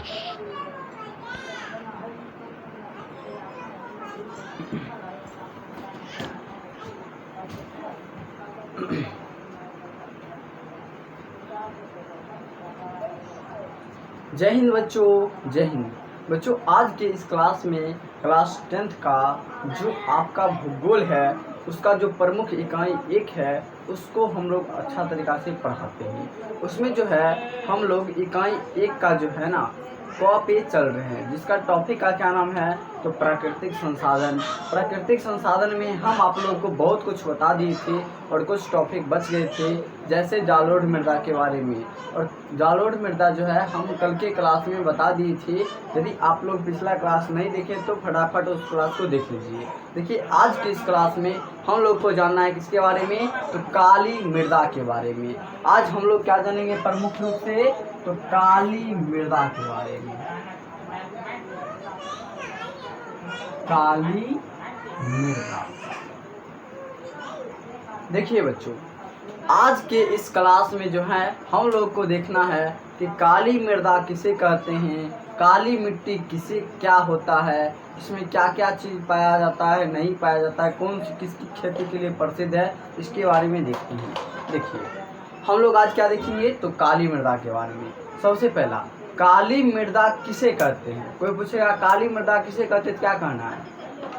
जय हिंद बच्चों, जय हिंद बच्चों। आज के इस क्लास में क्लास 10th का जो आपका भूगोल है उसका जो प्रमुख इकाई 1 है उसको हम लोग अच्छा तरीक़ा से पढ़ाते हैं। उसमें जो है हम लोग इकाई 1 का जो है ना पे चल रहे हैं, जिसका टॉपिक का क्या नाम है तो प्राकृतिक संसाधन। प्राकृतिक संसाधन में हम आप लोगों को बहुत कुछ बता दिए थे और कुछ टॉपिक बच गए थे, जैसे जालोढ़ मृदा के बारे में। और जालोढ़ मृदा जो है हम कल के क्लास में बता दिए थे। यदि आप लोग पिछला क्लास नहीं देखे तो फटाफट उस क्लास को देख लीजिए। देखिए आज के इस क्लास में हम लोग को जानना है किसके बारे में तो काली मृदा के बारे में। आज हम लोग क्या जानेंगे प्रमुख रूप से तो काली मृदा के बारे में। काली मृदा। देखिए बच्चों, आज के इस क्लास में जो है हम लोग को देखना है कि काली मृदा किसे कहते हैं, काली मिट्टी किसे क्या होता है, इसमें क्या क्या चीज़ पाया जाता है, नहीं पाया जाता है, कौन सी किसकी खेती के लिए प्रसिद्ध है, इसके बारे में देखते हैं। देखिए हम लोग आज क्या देखेंगे तो काली मृदा के बारे में। सबसे पहला काली मृदा किसे कहते हैं। कोई पूछेगा काली मृदा किसे कहते हैं, क्या कहना है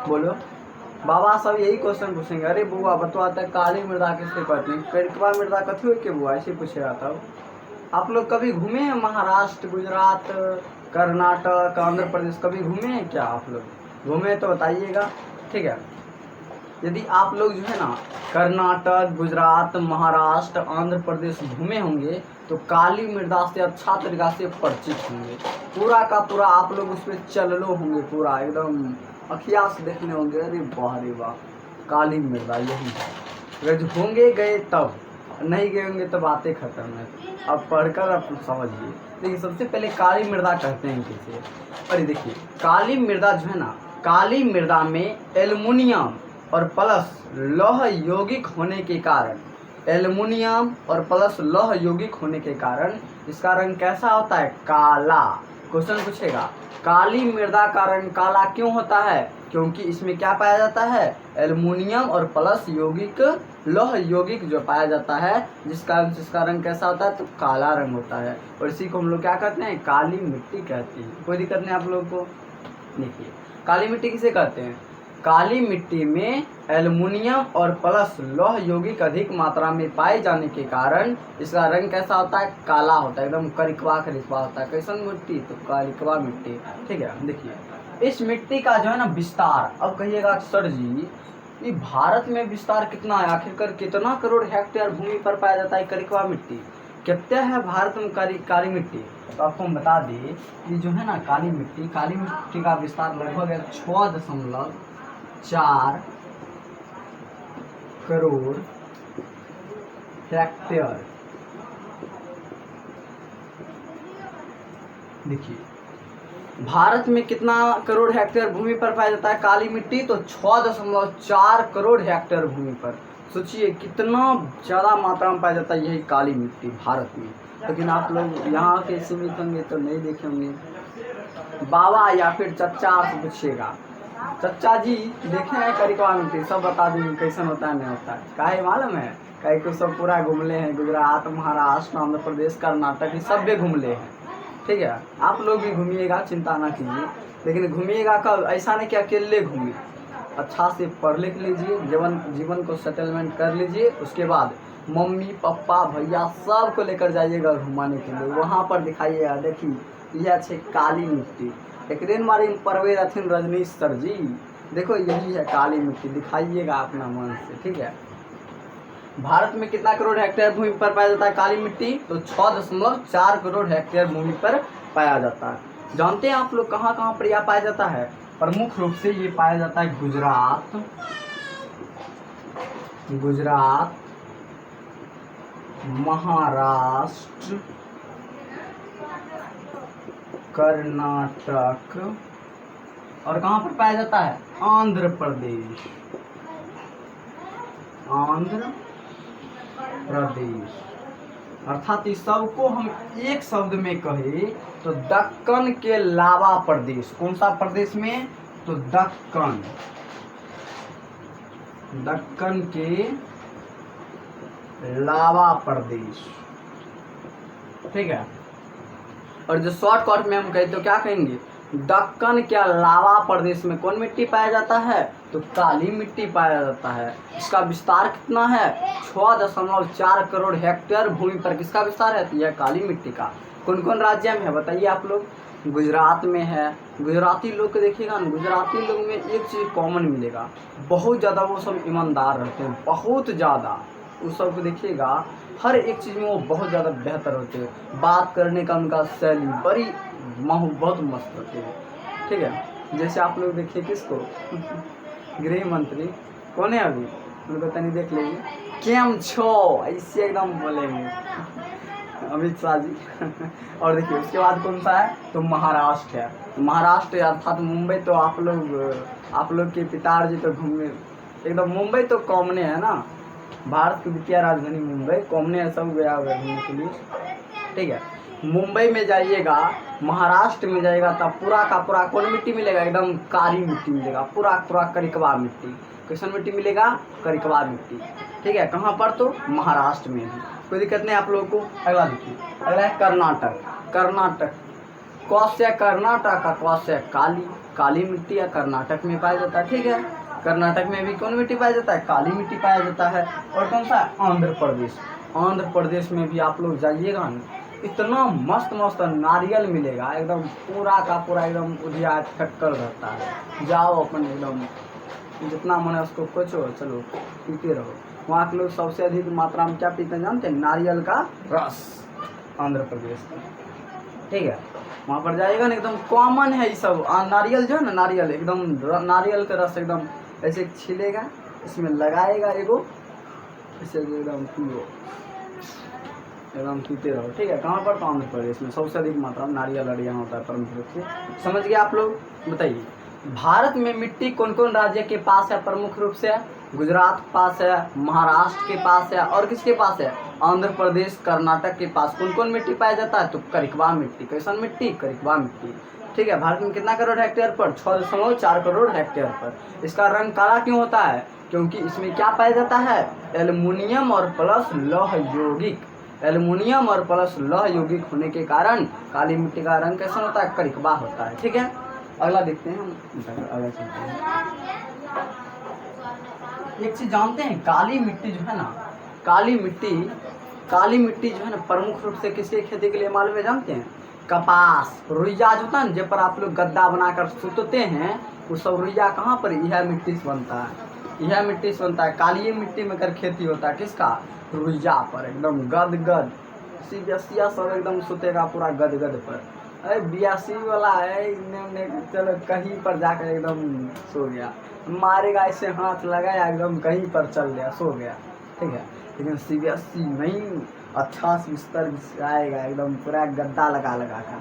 बोलो। बाबा सब यही क्वेश्चन पूछेंगे, अरे बुआ बतवाता है काली मृदा किससे कहते हैं, करिकवा मृदा कथी हो के बुआ, ऐसे पूछेगा। तब आप लोग कभी घूमे हैं महाराष्ट्र, गुजरात, कर्नाटक, आंध्र प्रदेश, कभी घूमे हैं क्या? आप लोग घूमे तो बताइएगा, ठीक है। यदि आप लोग जो है ना कर्नाटक, गुजरात, महाराष्ट्र, आंध्र प्रदेश घूमे होंगे तो काली मृदा से अच्छा तरीक़ा से परिचित होंगे। पूरा का पूरा आप लोग उस पर चललो होंगे, पूरा एकदम अखिया से देखने होंगे, अरे वाह रे वाह काली मृदा यही है। अगर जो होंगे गए तब, नहीं गए होंगे तो बातें खत्म है। अब पढ़कर आप समझिए। देखिए सबसे पहले काली मृदा कहते हैं किसे। अरे देखिए काली मृदा जो है ना, काली मृदा में एल्युमिनियम और प्लस लौह यौगिक होने के कारण, एल्युमिनियम और प्लस लौह यौगिक होने के कारण इसका रंग कैसा होता है काला। क्वेश्चन पूछेगा काली मृदा का रंग काला क्यों होता है, क्योंकि इसमें क्या पाया जाता है एल्युमिनियम और प्लस यौगिक, लौह यौगिक जो पाया जाता है, जिसका रंग कैसा होता है तो काला रंग होता है। और इसी को हम लोग क्या कहते हैं काली मिट्टी कहते हैं। कोई दिक्कत नहीं आप लोगों को। देखिए काली मिट्टी किसे कहते हैं, काली मिट्टी में एल्युमिनियम और प्लस लौह यौगिक अधिक मात्रा में पाए जाने के कारण इसका रंग कैसा होता है काला होता है, एकदम करिकवा करिकवा होता है। कैसन मिट्टी तो करिकवा मिट्टी, ठीक है। देखिए इस मिट्टी का जो है ना विस्तार, अब कहिएगा सर जी ये भारत में विस्तार कितना है, आखिरकार कितना करोड़ हेक्टेयर भूमि पर पाया जाता है करिकवा मिट्टी, कितना है भारत में काली मिट्टी। तो आपको हम बता दें कि जो है ना काली मिट्टी का विस्तार लगभग 6.4 करोड़ हेक्टेयर। देखिए भारत में कितना करोड़ हेक्टेयर भूमि पर पाया जाता है काली मिट्टी तो 6.4 करोड़ हेक्टेयर भूमि पर। सोचिए कितना ज़्यादा मात्रा में पाया जाता है यही काली मिट्टी भारत में। लेकिन आप लोग यहाँ के सीमित होंगे तो नहीं देखे होंगे। बाबा या फिर चच्चा से पूछिएगा, चच्चा जी देखे हैं करिकवा मिट्टी, सब बता देंगे कैसन होता है नहीं होता है। काहे मालूम है, कहीं को सब पूरा घूमले हैं, गुजरात, महाराष्ट्र, आंध्र प्रदेश, कर्नाटक, सब भी घूमले हैं, ठीक है। आप लोग भी घूमिएगा, चिंता ना कीजिए, लेकिन घूमिएगा कब, ऐसा नहीं कि अकेले घूमिए। अच्छा से पढ़ लिख लीजिए, जीवन को सेटलमेंट कर लीजिए, उसके बाद मम्मी पापा भैया सबको लेकर जाइएगा घुमाने के लिए, वहाँ पर दिखाइएगा देखिए यह अच्छे काली मिट्टी। एक दिन हमारी परवेज अथिन रजनीश सर जी, देखो यही है काली मिट्टी, दिखाइएगा अपना मन से, ठीक है। भारत में कितना करोड़ हेक्टेयर भूमि पर पाया जाता है काली मिट्टी तो 6.4 करोड़ हेक्टेयर भूमि पर पाया जाता है। जानते हैं आप लोग कहाँ कहाँ पर यह पाया जाता है, प्रमुख रूप से ये पाया जाता है गुजरात, महाराष्ट्र, कर्नाटक और कहाँ पर पाया जाता है आंध्र प्रदेश, अर्थात इस सबको हम एक शब्द में कहे तो दक्कन के लावा प्रदेश। कौन सा प्रदेश में? तो दक्कन, दक्कन के लावा प्रदेश, ठीक है। और जो शॉर्टकट में हम कहें तो क्या कहेंगे? दक्कन के लावा प्रदेश में कौन मिट्टी पाया जाता है? तो काली मिट्टी पाया जाता है। इसका विस्तार कितना है? 6.4 करोड़ हेक्टेयर भूमि पर किसका विस्तार है? तो यह काली मिट्टी का। कौन कौन राज्य में है बताइए आप लोग? गुजरात में है। गुजराती लोग को देखिएगा ना, गुजराती लोग में एक चीज़ कॉमन मिलेगा, बहुत ज़्यादा वो सब ईमानदार रहते हैं, बहुत ज़्यादा। उस सब को देखिएगा, हर एक चीज़ में वो बहुत ज़्यादा बेहतर होते हैं। बात करने का उनका शैली बड़ी बहुत मस्त होती है, ठीक है। जैसे आप लोग देखिए किसको, गृह मंत्री कौन है अभी, उनको तनी देख लीजिए, केम छो, ऐसे एकदम बोलेंगे अमित शाह जी। और देखिए उसके बाद कौन सा है? तो महाराष्ट्र है। महाराष्ट्र अर्थात मुंबई, तो आप लोग के पिताजी तो घूमने एकदम, मुंबई तो कॉमने है ना, भारत की वित्तीय राजधानी मुंबई, कॉमने है, सब गया हुआ घूमने के लिए, ठीक है। मुंबई में जाइएगा, महाराष्ट्र में जाइएगा तब पूरा का पूरा कौन मिट्टी मिलेगा? एकदम काली मिट्टी मिलेगा, पूरा करिकवा मिट्टी। कैसन मिट्टी मिलेगा? करिकवा मिट्टी, ठीक है। कहाँ पर? तो महाराष्ट्र में भी। कोई दिक्कत नहीं आप लोगों को। अगला देखिए, अगला है कर्नाटक। कर्नाटक कौशे कर्नाटक का कौशे काली मिट्टी या कर्नाटक में पाया जाता है, ठीक है। कर्नाटक में भी कौन मिट्टी पाया जाता है? काली मिट्टी पाया जाता है। और कौन सा? आंध्र प्रदेश। आंध्र प्रदेश में भी आप लोग जाइएगा ना, इतना मस्त मस्त नारियल मिलेगा, एकदम पूरा का पूरा एकदम उधिया चक्कर रहता है। जाओ अपन एकदम जितना मन है उसको कोचो, चलो पीते रहो। वहाँ के लोग सबसे अधिक मात्रा में क्या पीते हैं जानते हैं? नारियल का रस, आंध्र प्रदेश का, ठीक है। वहाँ पर जाएगा ना, एकदम कॉमन है ये सब। नारियल जो है ना, नारियल एकदम, नारियल का रस एकदम ऐसे छिलेगा, इसमें लगाएगा एगो, इसे एकदम पियो, एकदम पीते रहो, ठीक है। कहाँ पर? तो आंध्र प्रदेश में सबसे अधिक मात्रा में नारियल अड़िया होता है प्रमुख रूप से। समझ गए आप लोग? बताइए भारत में मिट्टी कौन कौन राज्य के पास है प्रमुख रूप से? गुजरात के पास है, महाराष्ट्र के पास है, और किसके पास है? आंध्र प्रदेश, कर्नाटक के पास। कौन कौन मिट्टी पाया जाता है? तो करिकवा मिट्टी। कैसन मिट्टी? करिकवा मिट्टी, ठीक है। भारत में कितना करोड़ हेक्टेयर पर? 6.4 करोड़ हेक्टेयर पर। इसका रंग काला क्यों होता है? क्योंकि इसमें क्या पाया जाता है? एल्युमिनियम और प्लस लौह यौगिक। एल्युमिनियम और प्लस लौह यौगिक होने के कारण काली मिट्टी का रंग कैसा होता है? करिकवा होता है, ठीक है। अगला देखते हैं हम, अगला चलते हैं। एक चीज जानते हैं, काली मिट्टी जो है ना, काली मिट्टी जो है ना, प्रमुख रूप से किसके खेती के लिए मालूम है जानते हैं? कपास, रुइया जो होता है ना, जब पर आप लोग गद्दा बनाकर सुतते हैं, वो सब रुइया कहाँ पर? यह मिट्टी से बनता है, यह मिट्टी से बनता है। काली मिट्टी में कर खेती होता है, किसका? रुइया पर, एकदम गद सीबिया सब एकदम सुतेगा पूरा गद पर। अरे 82 वाला है, इन्होंने चलो कहीं पर जाकर एकदम सो गया, मारेगा ऐसे हाथ लगाया, एकदम कहीं पर चल गया, सो गया, ठीक है। लेकिन सीबीएसई नहीं, अच्छा से बिस्तर बिछाएगा, एकदम पूरा गद्दा लगा कर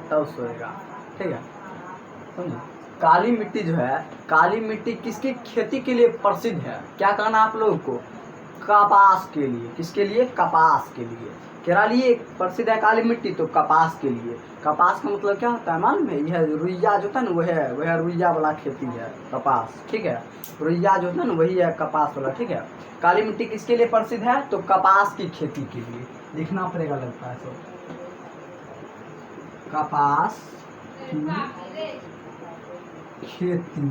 तब सोएगा, ठीक है। समझे? काली मिट्टी जो है, काली मिट्टी किसकी खेती के लिए प्रसिद्ध है? क्या कहना आप लोगों को? कपास के लिए। किसके लिए? कपास के लिए। केरल लिए प्रसिद्ध है काली मिट्टी, तो कपास के लिए। कपास का मतलब क्या होता है मालूम है? यह रुइया जो था ना, वह रुइया वाला खेती है कपास, ठीक है। रुइया जो था ना, वही है कपास वाला, ठीक है। काली मिट्टी किसके लिए प्रसिद्ध है? तो कपास की खेती के लिए। लिखना पड़ेगा लगता है, तो कपास की खेती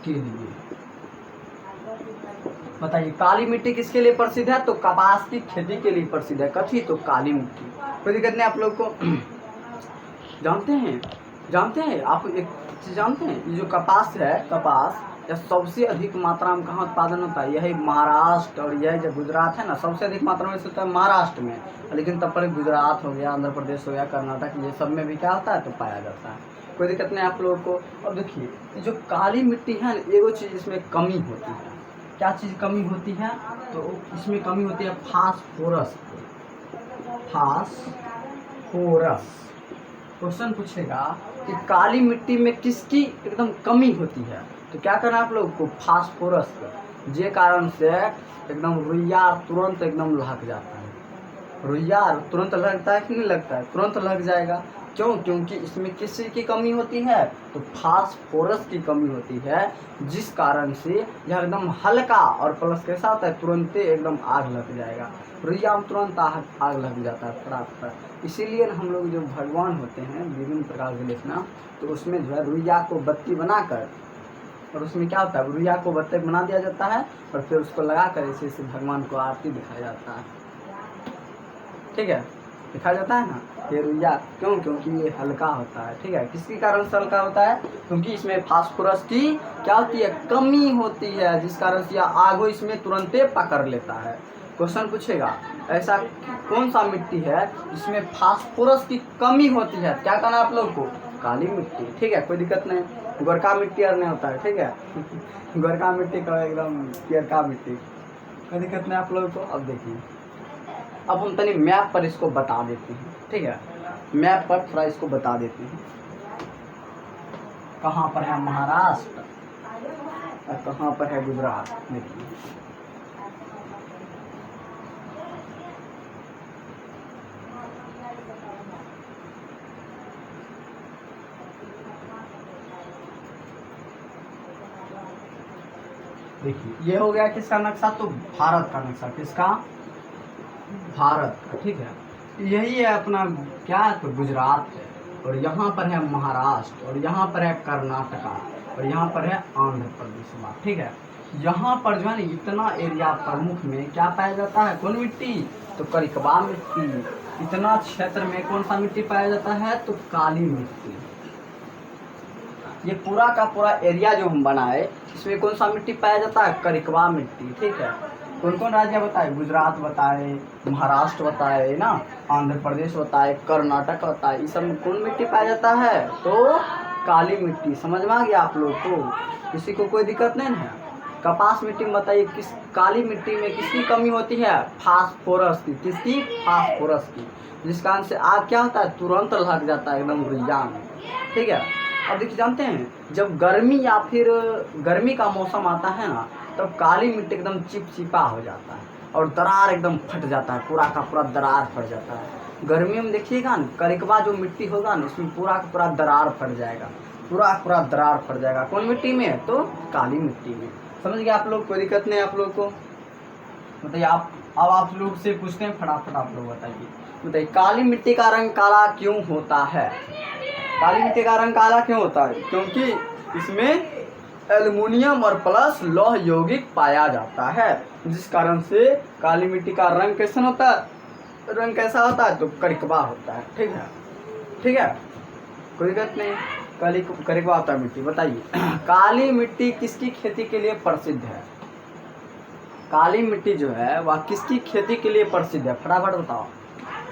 के लिए। बताइए काली मिट्टी किसके लिए प्रसिद्ध है? तो कपास की खेती के लिए प्रसिद्ध है। कथी? तो काली मिट्टी। कोई दिक्कत नहीं आप लोग को। जानते हैं आप एक चीज जानते हैं? ये जो कपास है, कपास या सबसे अधिक मात्रा में कहाँ उत्पादन होता है? यही महाराष्ट्र और यह जो गुजरात है ना, सबसे अधिक मात्रा में होता है महाराष्ट्र में। लेकिन तब पर गुजरात हो गया, आंध्र प्रदेश हो गया, कर्नाटक, ये सब में भी क्या होता है? तो पाया जाता है। कोई दिक्कत नहीं आप लोगों को। अब देखिए जो काली मिट्टी है ना, एगो चीज़ इसमें कमी होती है। क्या चीज़ कमी होती है? तो इसमें कमी होती है फास्फोरस। फास्फोरस। क्वेश्चन पूछेगा कि काली मिट्टी में किसकी एकदम कमी होती है, तो क्या करना आप लोग को? फास्फोरस। जे कारण से एकदम रुइया तुरंत एकदम लहक जाता है, रुइया तुरंत लगता है कि नहीं लगता है? तुरंत लग जाएगा। क्यों? क्योंकि इसमें किस चीज़ की कमी होती है? तो फास्फोरस की कमी होती है, जिस कारण से यह एकदम हल्का और प्लस के साथ है तुरंत एकदम आग लग जाएगा। रुइया में तुरंत आग लग जाता है फटाफट। इसीलिए हम लोग जो भगवान होते हैं विभिन्न प्रकार के देखना, तो उसमें जो है रुइया को बत्ती बनाकर, और उसमें क्या होता है, रुइया को बत्ती बना दिया जाता है और फिर उसको लगा कर इसे भगवान को आरती दिखाया जाता है। ठीक है, दिखाया जाता है ना ये रुइया। क्यों? क्योंकि ये हल्का होता है। ठीक है, किसके कारण से हल्का होता है? क्योंकि इसमें फास्फोरस की क्या होती है? कमी होती है, जिस कारण से यह आग इसमें तुरंत पकड़ लेता है। क्वेश्चन पूछेगा ऐसा कौन सा मिट्टी है जिसमें फास्फोरस की कमी होती है? क्या कहना है आप लोग को? काली मिट्टी। ठीक है, कोई दिक्कत नहीं। गोरका मिट्टी और नहीं होता है। ठीक है गोरका मिट्टी का एकदम पियरका मिट्टी, कोई दिक्कत नहीं आप लोगों को। अब देखिए, अब हम तनी मैप पर इसको बता देते हैं। ठीक है, मैप पर थोड़ा इसको बता देते हैं। कहाँ पर है महाराष्ट्र और कहाँ पर है गुजरात? देखिए, देखिए ये हो गया किसका नक्शा? तो भारत का नक्शा। किसका? भारत का। ठीक है, यही है अपना क्या है? तो गुजरात है, और यहाँ पर है महाराष्ट्र, और यहाँ पर है कर्नाटका, और यहाँ पर है आंध्र प्रदेश। ठीक है, यहाँ पर जो है ना इतना एरिया प्रमुख में क्या पाया जाता है? कौन मिट्टी? तो करिकबा मिट्टी। इतना क्षेत्र में कौन सा मिट्टी पाया जाता है? तो काली मिट्टी। ये पूरा का पूरा एरिया जो हम बनाए, इसमें कौन सा मिट्टी पाया जाता है? करिकबा मिट्टी। ठीक है, कौन कौन राज्य बताए? गुजरात बताए, महाराष्ट्र बताए ना, आंध्र प्रदेश बताए, कर्नाटक बताए। इस सब में कौन मिट्टी पाया जाता है? तो काली मिट्टी। समझ में आ गया आप लोग को? किसी को कोई दिक्कत नहीं है? कपास मिट्टी में बताइए, किस काली मिट्टी में किसकी कमी होती है? फास्फोरस की। किसकी? फास्फोरस की, जिस कारण से आग क्या होता है? तुरंत लग जाता है एकदम रुइया में। ठीक है, अब देखिए, जानते हैं जब गर्मी या फिर गर्मी का मौसम आता है ना, तब काली मिट्टी एकदम चिपचिपा हो जाता है और दरार एकदम फट जाता है, पूरा का पूरा दरार फट जाता है। गर्मी में देखिएगा ना, करिकबा जो मिट्टी होगा ना, उसमें पूरा का पूरा दरार फट जाएगा, पूरा पूरा दरार फट जाएगा। कौन मिट्टी में? तो काली मिट्टी में। समझ गए आप लोग? कोई दिक्कत नहीं आप लोग को? बताइए आप। अब आप लोग से पूछते हैं, फटाफट आप लोग बताइए। बताइए, काली मिट्टी का रंग काला क्यों होता है? काली मिट्टी का रंग काला क्यों होता है? क्योंकि इसमें एल्युमिनियम और प्लस लौह यौगिक पाया जाता है, जिस कारण से काली मिट्टी का रंग कैसा होता है? रंग कैसा होता है? तो करिकबा होता है। ठीक है, ठीक है, कोई दिक्कत नहीं। करिकबा होता है मिट्टी। बताइए, काली मिट्टी किसकी खेती के लिए प्रसिद्ध है? काली मिट्टी जो है वह किसकी खेती के लिए प्रसिद्ध है? फटाफट बताओ।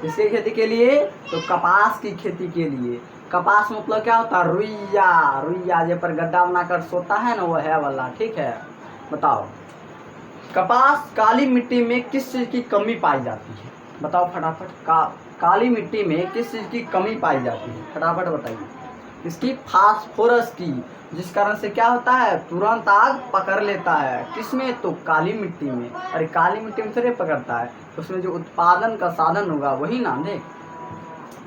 किसकी खेती के लिए? तो कपास की खेती के लिए। कपास मतलब क्या होता है? रुइया। रुइया जे पर गड्ढा बनाकर सोता है ना, वो है वाला। ठीक है, बताओ, कपास काली मिट्टी में किस चीज़ की कमी पाई जाती है? बताओ फटाफट। काली मिट्टी में किस चीज़ की कमी पाई जाती है? फटाफट बताइए। इसकी फास्फोरस की, जिस कारण से क्या होता है? तुरंत आग पकड़ लेता है। किसमें? तो काली मिट्टी में। अरे काली मिट्टी में थोड़े पकड़ता है, उसमें जो उत्पादन का साधन होगा वही ना। देख,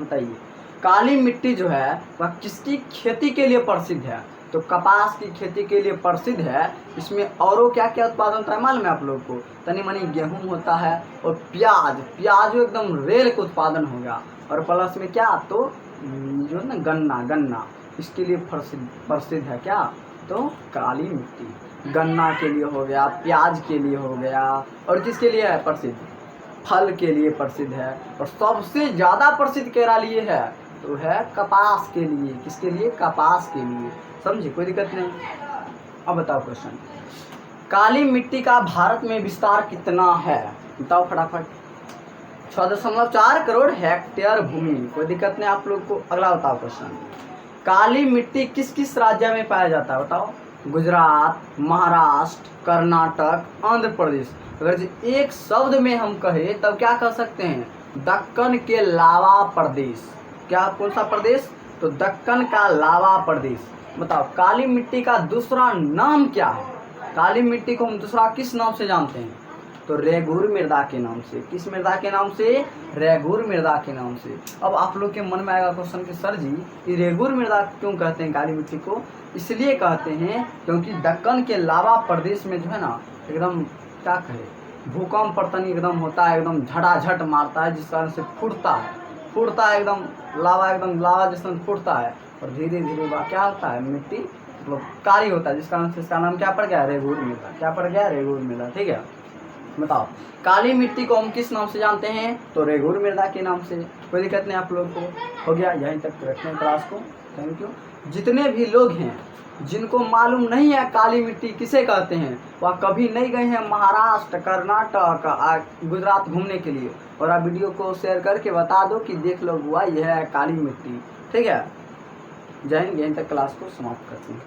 बताइए, काली मिट्टी जो है वह किसकी खेती के लिए प्रसिद्ध है? तो कपास की खेती के लिए प्रसिद्ध है। इसमें औरों क्या क्या उत्पादन होता है मालूम है आप लोग को? तनी मनी गेहूं होता है, और प्याज एकदम रेल का उत्पादन होगा, और प्लस में क्या? तो जो है ना गन्ना इसके लिए प्रसिद्ध है। क्या? तो काली मिट्टी गन्ना के लिए हो गया, प्याज के लिए हो गया, और किसके लिए है प्रसिद्ध? फल के लिए प्रसिद्ध है, और सबसे ज़्यादा प्रसिद्ध केरा लिए है तो है कपास के लिए। किसके लिए? कपास के लिए। समझे? कोई दिक्कत नहीं। अब बताओ क्वेश्चन, काली मिट्टी का भारत में विस्तार कितना है? बताओ फटाफट। 6.4 करोड़ हेक्टेयर भूमि। कोई दिक्कत नहीं आप लोग को। अगला बताओ क्वेश्चन, काली मिट्टी किस किस राज्य में पाया जाता है? बताओ। गुजरात, महाराष्ट्र, कर्नाटक, आंध्र प्रदेश। अगर एक शब्द में हम कहें तब क्या कह सकते हैं? दक्कन के लावा प्रदेश। क्या? कौन सा प्रदेश? तो दक्कन का लावा प्रदेश। बताओ, काली मिट्टी का दूसरा नाम क्या है? काली मिट्टी को हम दूसरा किस नाम से जानते हैं? तो रेगुर मृदा के नाम से। किस मृदा के नाम से? रेगुर मृदा के नाम से। अब आप लोग के मन में आएगा क्वेश्चन कि सर जी ये रेगुर मृदा क्यों कहते हैं काली मिट्टी को? इसलिए कहते हैं क्योंकि दक्कन के लावा प्रदेश में जो है ना एकदम क्या कहे भूकंप पतन एकदम होता है, एकदम झटाझट मारता है, जिस कारण से फूटता है एकदम लावा जैसा फूटता है और धीरे धीरे क्या होता है मिट्टी मतलब काली होता है, जिस कारण से इसका नाम क्या पड़ गया? रेगुर मृदा। क्या पड़ गया? रेगुर मृदा। ठीक है, बताओ काली मिट्टी को हम किस नाम से जानते हैं? तो रेगुर मृदा के नाम से। कोई दिक्कत नहीं आप लोग को, हो गया। यहीं तक रखते हैं क्लास को। Thank you. जितने भी लोग हैं जिनको मालूम नहीं है काली मिट्टी किसे कहते हैं, वह कभी नहीं गए हैं महाराष्ट्र, कर्नाटक, गुजरात घूमने के लिए, और आप वीडियो को शेयर करके बता दो कि देख लो बुआ यह है काली मिट्टी। ठीक है, जय हिंद। यहीं तक क्लास को समाप्त करते हैं।